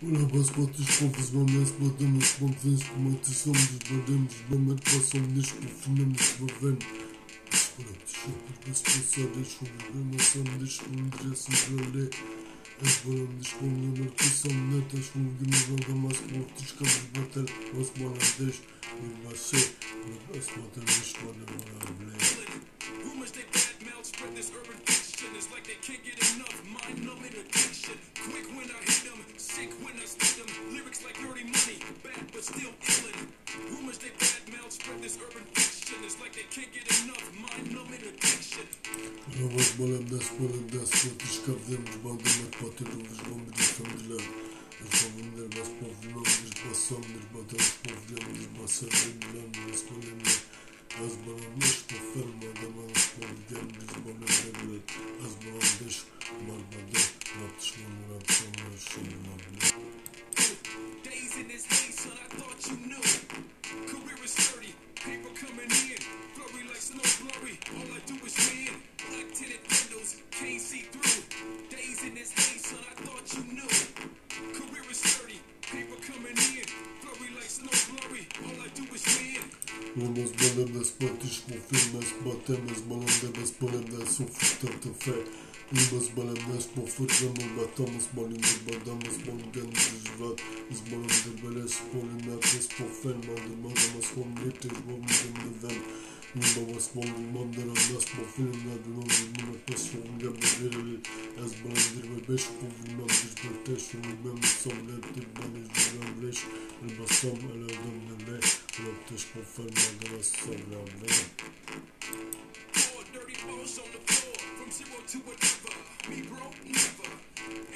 Olha, basbatıış konfizmamız badımız konfins kumatısam badımız Mehmet basam neş kufinemiz baven Bıraktı şapır basbasade şubur masam neş kundresin böyle Ezbaram neş konyanar kısam netaş vurgümü vagamas bortiş kabul batel basmalar deş bir bashe basmatel neş bana bana Rumors they bad mouth spread this urban fiction. It's like they can't get enough mind-numbing addiction. Quick when I hit them, sick when I spit them. Lyrics like dirty money, bad but still illin'. Rumors they bad mouth spread this urban fiction. It's like they can't get enough mind-numbing addiction. Ravaz balem das batış kavdem bandım patırım vıcbam bir sandılar. Efendiler bas povlamdır basamdır batar povlamdır basardır bilamdır esmalemler. Az balamdır pofel madem az povlamdır balamdır az balamdır marbada matışmanlar akşamlar şunlar. Days in this haze, son, I thought you knew. Career is sturdy, paper coming in, flurry like snow blurry. All I do is win. Black tinted windows, can't see through. Days in this haze, son, I thought you knew. Career is sturdy, paper coming in, flurry like snow blurry. All I do is win. Olmaz balem das batış pofilmez batemez balem das balem das sofuktan tefe. Olmaz balem das pofircamı batamız balimdir badamız balgendir vat. Biz balemdir beles polimerdes pofel madır madamız homletir bomdum neden. Babas balımdır das pofilmlerden olumlu pasyon yapabilir. Az balemdir ve beş pofilmemdir beteş olmam samlettir banejdir amleş. Basam aladam nebe. Raptış pofel madamız samlettir. Four dirty balls on the floor, from zero to whatever. Me broke, never.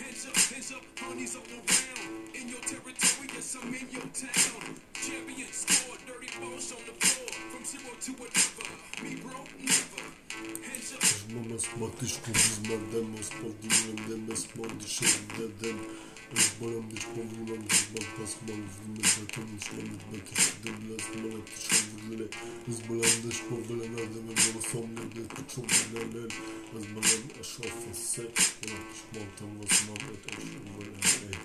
Hands up, honeys all around. In your territory, yes, I'm in your town. Champion score, dirty balls on the floor, from zero to whatever. Me broke, never. Hands up. Mamas batış kuvizmerden spavdimlemden spavdişerden Ezbaramdır povrimamdır bakbasmamdır bakamışlamdır bakışıdır bilasmalatır şavurları Ezbaramdır povrilemerde ve balasamlarda küçümlerler Ezbaram aşafası Bırakış maltan basmam et aşavurları